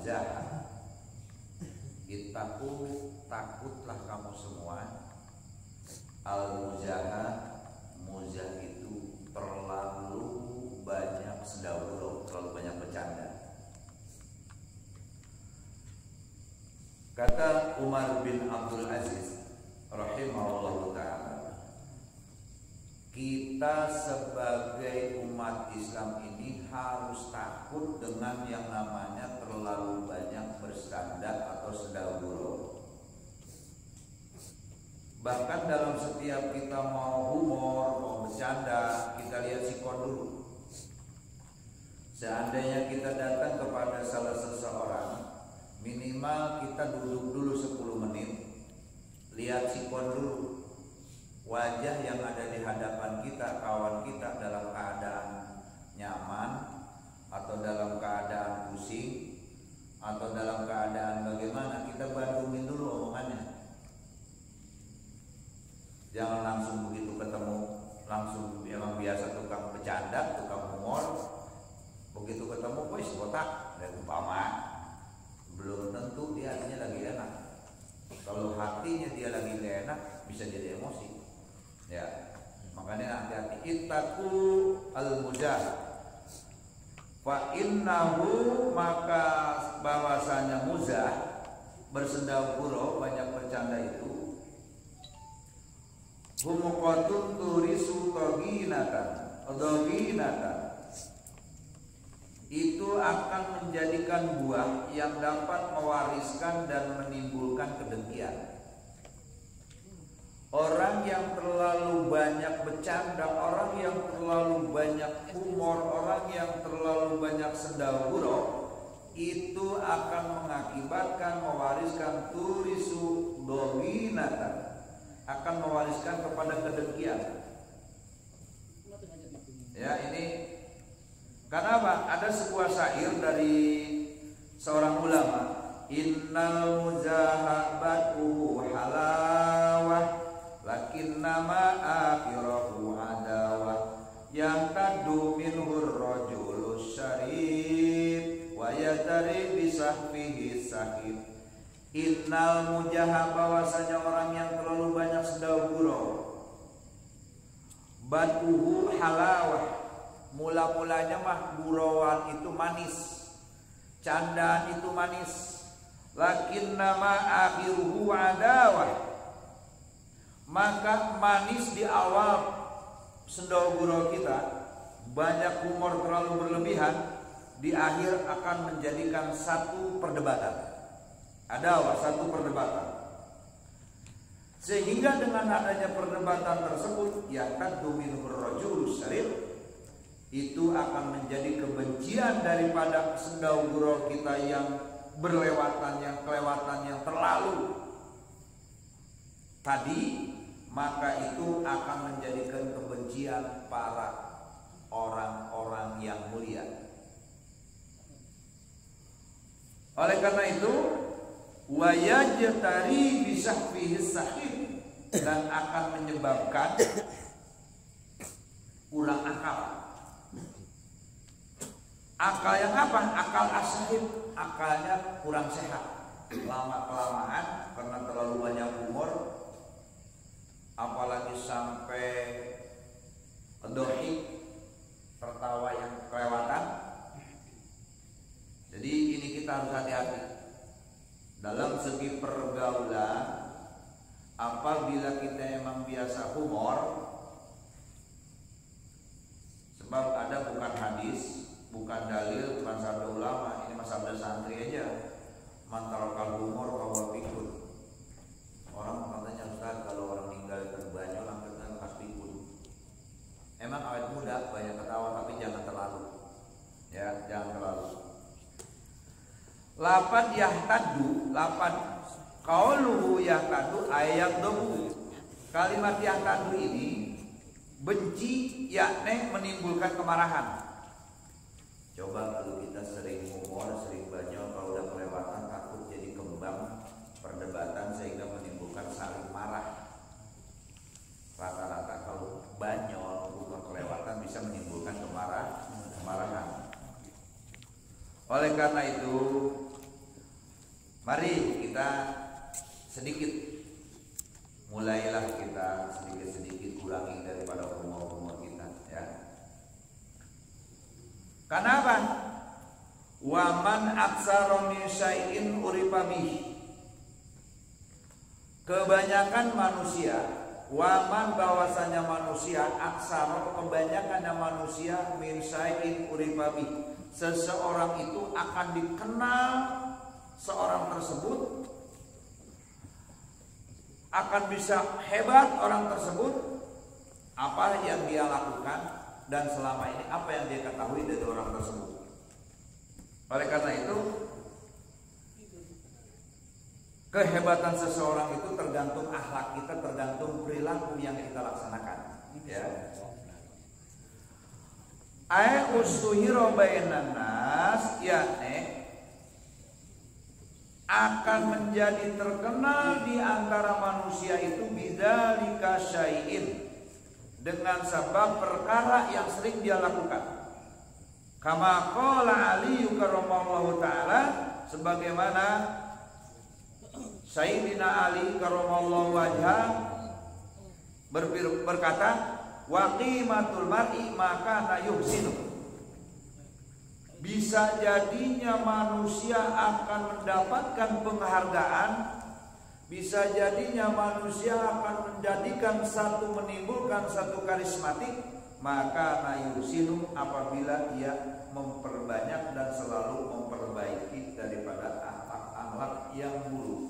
al-muzah. Ittaqu, takutlah kamu semua, al-muzah. Muzah itu terlalu banyak sendawuro, terlalu banyak bercanda. Kata Umar bin Abdul Aziz rahimahullah ta'ala, kita sebagai umat Islam ini harus takut dengan yang namanya terlalu banyak bersandar atau sendawuro. Bahkan dalam setiap kita mau humor, mau bercanda, kita lihat sikon dulu. Seandainya kita datang kepada salah seseorang, minimal kita duduk dulu 10 menit, lihat sikon dulu. Wajah yang ada di hadapan kita, kawan kita dalam keadaan nyaman atau dalam keadaan pusing atau dalam keadaan bagaimana, kita bandingin dulu omongannya. Jangan langsung begitu ketemu langsung yang biasa tukang bercanda, tukang humor, begitu ketemu wis botak dan umpama, belum tentu dia hatinya lagi enak. Kalau hatinya dia lagi enak, bisa jadi emosi. Ya, makanya hati-hati. Ittaqu al-muzah, fa innahu, maka bahwasanya muzah, bersendawuro, banyak bercanda itu, humuqatun turisu toginatan, itu akan menjadikan buah yang dapat mewariskan dan menimbulkan kedengkian. Orang yang terlalu banyak bercanda, orang yang terlalu banyak humor, orang yang terlalu banyak sendawuro, itu akan mengakibatkan mewariskan turisu doginatan, akan mewariskan kepada kedengkian. Ya, ini karena apa? Ada sebuah syair dari seorang ulama, innal mujahabatu halawah lakinnama akhirahu adawah yahtaddu minhur rajulus syarif wa yatari bisahfihi sahib. Innal mujahab, bahwasanya orang yang terlalu banyak sendawuro, batuhu halawah, mula-mulanya mah gurauan itu manis, candaan itu manis, lakinnama akhiruhu adawah, maka manis di awal sendawuro kita, banyak humor terlalu berlebihan, di akhir akan menjadikan satu perdebatan. Ada satu perdebatan, sehingga dengan adanya perdebatan tersebut, ya taddu minhur rajulus syarif, itu akan menjadi kebencian daripada sendawuro kita yang berlewatan, yang kelewatan, yang terlalu tadi, maka itu akan menjadikan kebencian para orang-orang yang mulia. Oleh karena itu, wa yajtari bisahfihi sahih, dan akan menyebabkan ulang akal. Akal yang apa? Akal asahib, akalnya kurang sehat. Lama-kelamaan karena terlalu banyak humor, apalagi sampai dohik, tertawa yang kelewatan. Jadi ini kita harus hati-hati dalam segi pergaulan. Apabila kita emang biasa humor, sebab ada bukan hadis, bukan dalil, bukan sabda ulama, ini mah sabda santri aja. Mantarokal humor bahwa pikun. Orang katanya, Ustaz, kalau orang meninggal terbanyak langkahnya khas pikun. Emang awet muda banyak ketawa, tapi jangan terlalu. Ya, jangan terlalu. Lapan yahtadu, lapan qauluhu yahtadu ayat dobu. Kalimat yahtadu ini benci, yakni menimbulkan kemarahan. Coba kalau kita sering humor, sering banyol, kalau udah kelewatan takut jadi kembang perdebatan sehingga menimbulkan saling marah. Rata-rata kalau banyol, bukan kelewatan, bisa menimbulkan kemarahan. Oleh karena itu, Mari kita sedikit, mulailah kita sedikit-sedikit kurangi daripada humor-humor kita, ya. Kenapa? Waman aksara min syai'in urifa bih. Kebanyakan manusia, waman bahwasanya manusia, aksara kebanyakannya manusia, min syai'in urifa bih. Seseorang itu akan dikenal seorang tersebut, akan bisa hebat orang tersebut apa yang dia lakukan dan selama ini apa yang dia ketahui dari orang tersebut. Oleh karena itu kehebatan seseorang itu tergantung akhlak kita, tergantung perilaku yang kita laksanakan, ya. Ai ustuhiro bainan nas, yakni akan menjadi terkenal di antara manusia itu bidzalika syai'in, dengan sebab perkara yang sering dia lakukan. Kama qala Ali karramallahu taala, sebagaimana Sayyidina Ali karramallahu wajhah berkata, wa qimatul mar'i maka yuhsinu. Bisa jadinya manusia akan mendapatkan penghargaan, bisa jadinya manusia akan menimbulkan satu karismatik, maka nayusinu apabila ia memperbanyak dan selalu memperbaiki daripada akhlak yang buruk.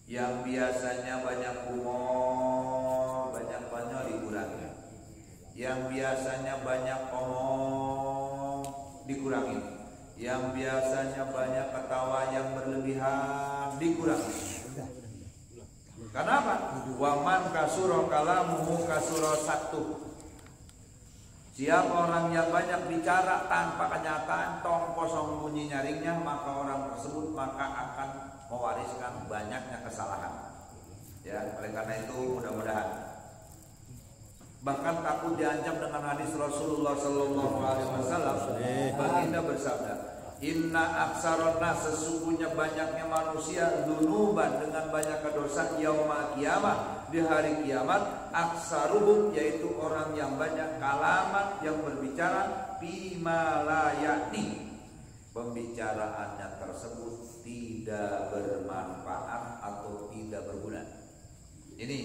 Yang biasanya banyak humor, banyak dikurangi. Yang biasanya banyak omong dikurangi. Yang biasanya banyak ketawa yang berlebihan dikurangi. Kenapa? Waman kasuro kalamuhu kasuro satu. Siapa orang yang banyak bicara tanpa kenyataan, tong kosong bunyi nyaringnya, maka orang tersebut akan mewariskan banyaknya kesalahan. Ya, oleh karena itu mudah-mudahan, bahkan takut diancam dengan hadis Rasulullah Sallallahu Alaihi Wasallam. Baginda bersabda, Inna aksaron nas, sesungguhnya banyaknya manusia, dunuban dengan banyak dosa, yaumul kiamah, di hari kiamat, aksaruhum yaitu orang yang banyak, kalaman yang berbicara, bima la yakni, pembicaraannya tersebut tidak bermanfaat atau tidak berguna. Ini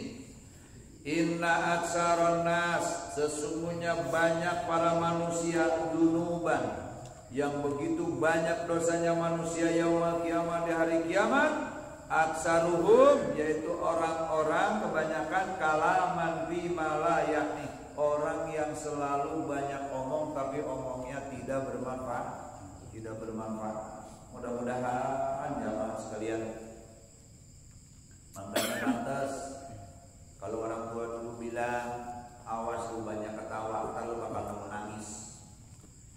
Inna aksaron nas, sesungguhnya banyak para manusia, dunuban yang begitu banyak dosanya manusia, yaumul kiamah di hari kiamat, aksaruhum yaitu orang-orang kebanyakan, kalaman bima la yakni, orang yang selalu banyak omong tapi omongnya tidak bermanfaat, Mudah-mudahan jamaah sekalian, makanya pantas kalau orang tua dulu bilang, awas lu banyak ketawa, ntar lu bakal menangis.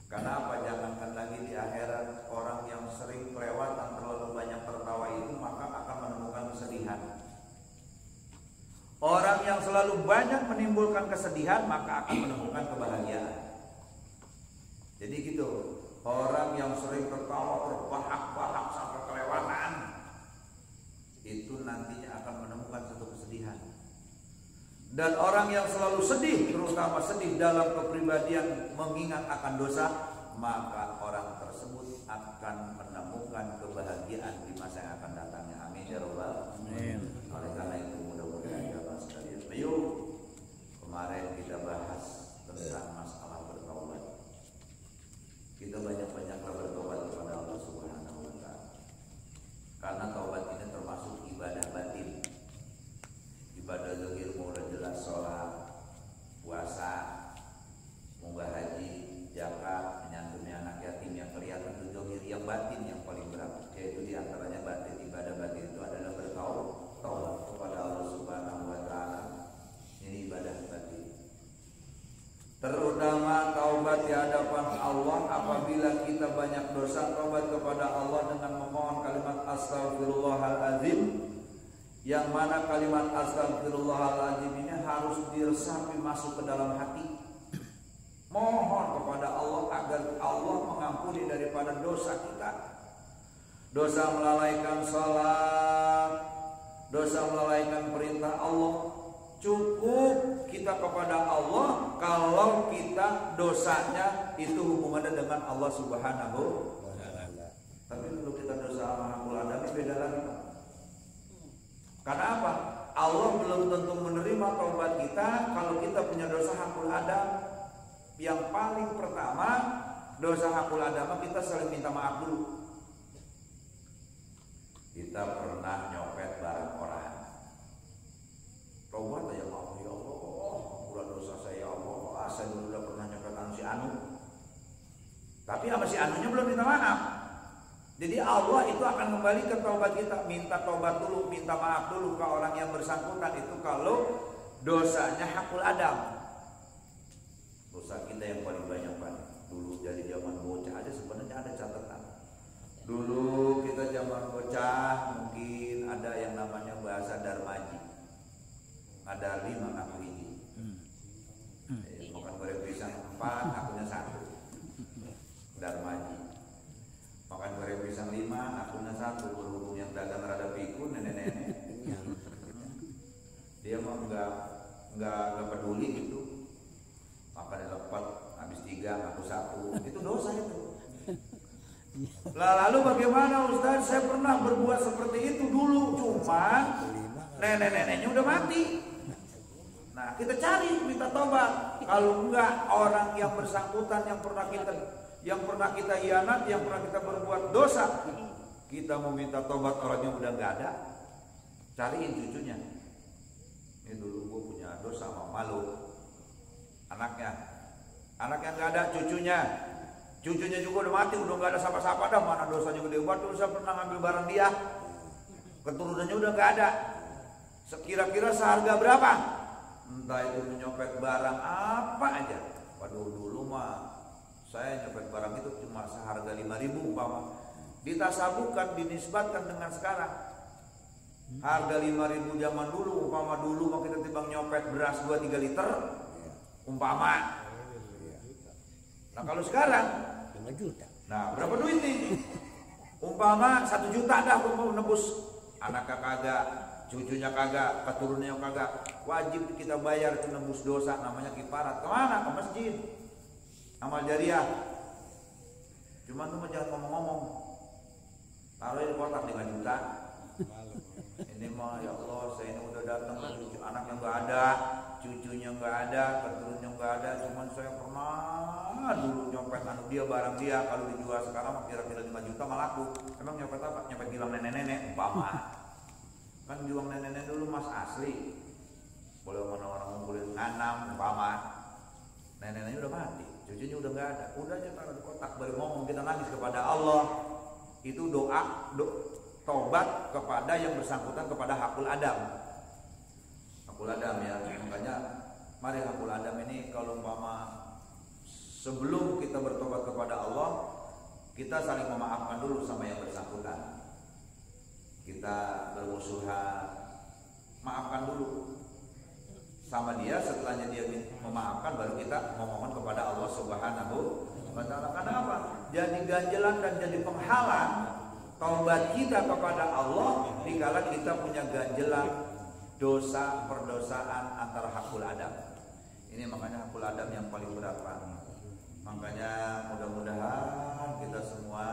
Kenapa? Jangankan lagi di akhirat, orang yang sering kelewatan terlalu banyak tertawa itu maka akan menemukan kesedihan. Orang yang selalu banyak menimbulkan kesedihan maka akan menemukan kebahagiaan. Jadi gitu, orang yang sering tertawa terbahak-bahak sampai kelewatan itu nantinya akan menemukan satu kesedihan. Dan orang yang selalu sedih, terutama sedih dalam kepribadian mengingat akan dosa, maka orang tersebut akan menemukan kebahagiaan di masa yang akan datangnya. Amin ya rabbal alamin. Oleh karena itu mudah-mudahan jamaah sekalian, ayo, kemarin kita bahas tentang masalah bertaubat. Kita banyak-banyaklah bertobat kepada Allah Subhanahu wa taala. Karena taubat ini termasuk ibadah batin. Ibadah zahir udah jelas, sholat, puasa, munggah haji, zakat, menyantuni anak yatim, yang kelihatan itu zahir. Yang batin yang paling berat, yaitu diantaranya batin. Ibadah batin itu adalah bertaubat kepada Allah Subhanahu wa taala. Ini ibadah batin. Terutama taubat di hadapan Allah apabila kita banyak dosa, taubat kepada Allah dengan memohon kalimat Astaghfirullahaladzim, yang mana kalimat Astaghfirullahaladzim ini harus diresapi masuk ke dalam hati. Mohon kepada Allah agar Allah mengampuni daripada dosa kita. dosa melalaikan salat, dosa melalaikan perintah Allah. Cukup kita kepada Allah kalau kita dosanya itu hubungannya dengan Allah Subhanahu wa Ta'ala. Tapi kalau kita dosa sama hakul adami beda lagi, Pak. Karena apa? Allah belum tentu menerima taubat kita kalau kita punya dosa hakul adam. Yang paling pertama, dosa hakul adam kita saling minta maaf dulu. Kita pernah nyopet barang orang. Taubat ya Allah, ya Allah, ampura dosa saya ya Allah. Saya dulu udah pernah nyopet anu si anu. Tapi sama si anunya belum minta maaf. Jadi Allah itu akan kembali ke taubat kita. Minta taubat dulu, minta maaf dulu ke orang yang bersangkutan itu kalau dosanya hakul adam. Dosa kita yang paling banyak Pak. Dulu dari zaman bocah aja sebenarnya ada catatan. Dulu kita zaman bocah mungkin ada yang namanya bahasa darmaji. Ada 5 aku ini. Makan goreng pisang 4, akunya 1. Darmaji. Makan goreng pisang 5, akunya 1. Berhubung yang dagang rada pikun nenek-nenek. Dia mah enggak peduli gitu. Makan dapat habis 3, aku 1. Itu dosa itu. Lalu bagaimana Ustaz? Saya pernah berbuat seperti itu dulu, cuma nenek-neneknya udah mati. Nah, kita cari minta tobat. Kalau enggak, orang yang bersangkutan yang pernah kita hianat, yang pernah kita berbuat dosa, kita mau minta tobat orangnya udah enggak ada. Cariin cucunya. Ini dulu gue punya dosa sama malu. Anaknya enggak ada, cucunya juga udah mati, udah nggak ada sapa-sapa dah. Mana dosanya gede banget, dosa pernah ngambil barang dia, keturunannya udah nggak ada. Sekira-kira seharga berapa? Entah itu menyopet barang apa aja. Waduh, dulu mah saya nyopet barang itu cuma seharga 5.000 umpama. Ditasabukan, dinisbatkan dengan sekarang. Harga 5.000 zaman dulu, umpama dulu mah kita timbang nyopet beras 2-3 liter, umpama. Nah kalau sekarang 5 juta. Nah berapa duit nih? Umpama 1 juta dah untuk nebus. Anaknya kagak, cucunya kagak, keturunannya kagak. Wajib kita bayar itu nebus dosa, namanya kifarat. Kemana? Ke masjid. Amal jariah. Cuman tuh jangan ngomong-ngomong. Taruh di kotak 5 juta. Ini mah ya Allah, saya ini udah datang kan cucu anaknya nggak ada, cucunya nggak ada, keturunannya nggak ada. Cuman saya pernah dulu nyopet anu dia, barang dia, kalau dijual sekarang kira-kira 5 juta malah laku. Emang nyopet apa? Nyopet gilang nenek-nenek umpama. Kan gilang nenek-nenek dulu mas asli. Boleh orang ngumpulin nganam umpama. Nenek-neneknya udah mati, cucunya udah nggak ada. Udah aja taruh di kotak, baru ngomong kita nangis kepada Allah. Itu doa tobat kepada yang bersangkutan kepada hakul adam. Hakul adam ya. Makanya mari hakul adam ini kalau umpama sebelum kita bertobat kepada Allah, kita saling memaafkan dulu sama yang bersangkutan. Kita bermusuhan, maafkan dulu sama dia. Setelahnya dia memaafkan, baru kita memohon kepada Allah Subhanahu wa Ta'ala. Karena apa? Jadi ganjelan dan jadi penghalang taubat kita kepada Allah dikala kita punya ganjelan dosa perdosaan antara hakul adam. Ini makanya hakul adam yang paling berat Pak. Makanya mudah-mudahan kita semua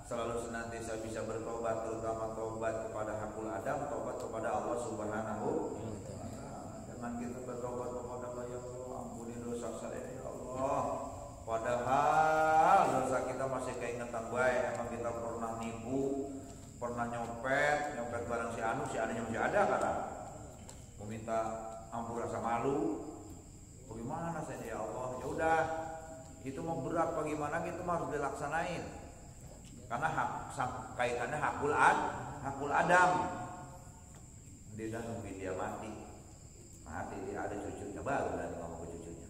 selalu senantiasa bisa bertobat, terutama tobat kepada hakul adam, tobat kepada Allah Subhanahu wa Ta'ala. Jangan kita bertobat kepada Allah, ya Allah ampuni dosa saya ya Allah. Padahal dosa kita masih keingetan baik. Emang kita pernah nipu, pernah nyopet barang si anunya masih ada karena mau minta ampun rasa malu. Bagaimana saya ya Allah? Ya udah, itu mau berat bagaimana gitu harus dilaksanain. Karena kaitannya hakul adam. Dia dah nungguin dia mati dia ada cucunya baru dan ngomong ke cucunya.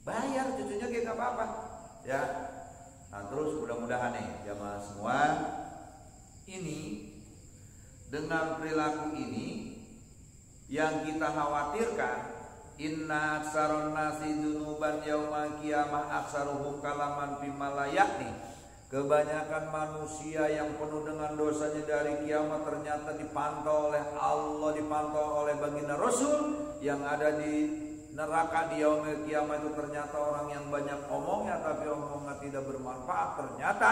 Bayar cucunya kayak gak apa-apa ya. Nah terus mudah-mudahan nih jamaah semua ini dengan perilaku ini yang kita khawatirkan, inna aksaron nasi dunuban yauma qiyamah aksaruhum kalaman bima la yakni. Kebanyakan manusia yang penuh dengan dosanya dari kiamat ternyata dipantau oleh Allah, dipantau oleh baginda Rasul. Yang ada di neraka di yaumil kiamat itu ternyata orang yang banyak omongnya tapi omongnya tidak bermanfaat. Ternyata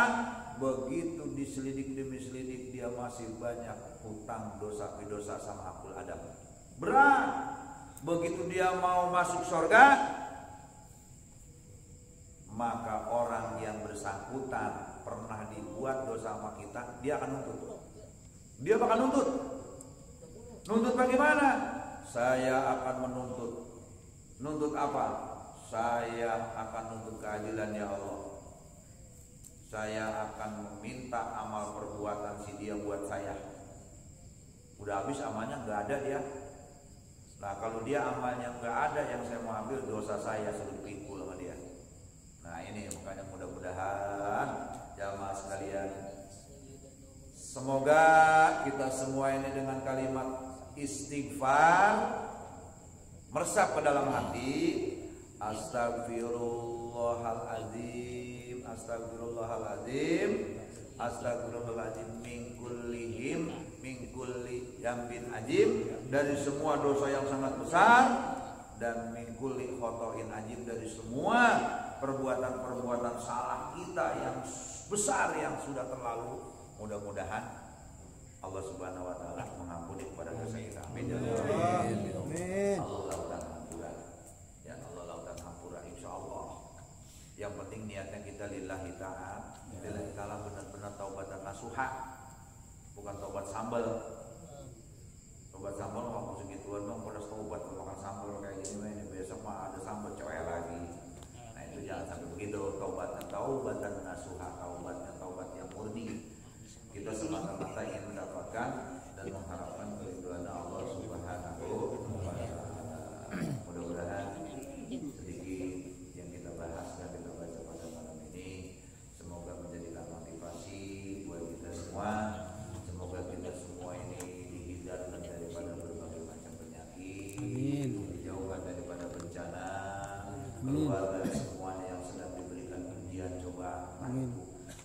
begitu diselidik demi selidik dia masih banyak hutang dosa sama akul adam. Berat. Begitu dia mau masuk surga, maka orang yang bersangkutan pernah dibuat dosa sama kita, dia akan nuntut. Dia bakal nuntut. Nuntut bagaimana? Saya akan menuntut. Nuntut apa? Saya akan nuntut keadilan ya Allah. Saya akan meminta amal perbuatan si dia buat saya. Udah habis amalnya nggak ada dia. Nah kalau dia amalnya nggak ada, yang saya mau ambil dosa saya sudah pikul sama dia. Nah ini makanya mudah-mudahan jamaah sekalian, semoga kita semua ini dengan kalimat istighfar meresap ke dalam hati. Astagfirullahaladzim, astagfirullahaladzim, astagfirullahaladzim min kulli yambin ajib, dari semua dosa yang sangat besar, dan min kulli khotoin ajib, dari semua perbuatan-perbuatan salah kita yang besar yang sudah terlalu. Mudah-mudahan Allah Subhanahu wa taala mengampuni kepada dosa kita. Amin. Amin. Allah lautan hampura. Ya Allah lautan hampura insyaallah. Yang penting niatnya kita lillahi ta'ala. Lillahi ta'ala benar-benar taubatan nasuha. Bukan taubat sambal. Taubat sambal mau segituan dong pada taubat makan sambal kayak gini ini besok mah ada sambal cewek lagi. Nah itu jangan sampai begitu. Taubatan nasuha, taubat yang murni. Kita semata-mata ingin mendapatkan dan mengharapkan keridhaan Allah Subhanahu wa taala. Mudah-mudahan sedikit yang kita bahas dan kita baca pada malam ini semoga menjadikan motivasi buat kita semua. Semoga kita semua ini dihindarkan daripada berbagai macam penyakit, dijauhkan daripada bencana, keluarga semuanya yang sedang diberikan ujian cobaan,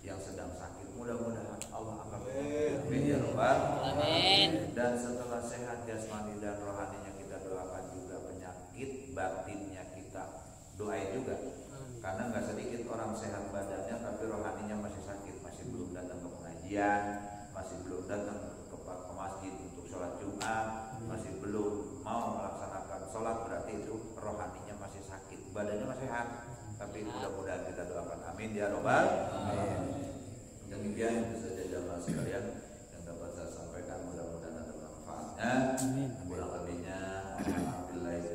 yang sedang sakit, mudah-mudahan Allah akan amin ya rabbal alamin. Dan setelah sehat jasmani dan rohaninya kita doakan juga penyakit batinnya kita doain juga, karena nggak sedikit orang sehat badannya tapi rohaninya masih sakit, masih belum datang ke pengajian, masih belum datang ke masjid untuk sholat Jumat, masih belum mau melaksanakan sholat, berarti itu rohaninya masih sakit, badannya masih sehat. Tapi mudah-mudahan kita doakan amin ya rabbal alamin. Demikian itu saja jamaah sekalian yang dapat saya sampaikan, mudah-mudahan ada manfaatnya. Kurang lebihnya alhamdulillah.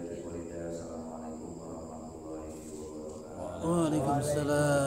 Assalamualaikum warahmatullahi wabarakatuh. Waalaikumsalam.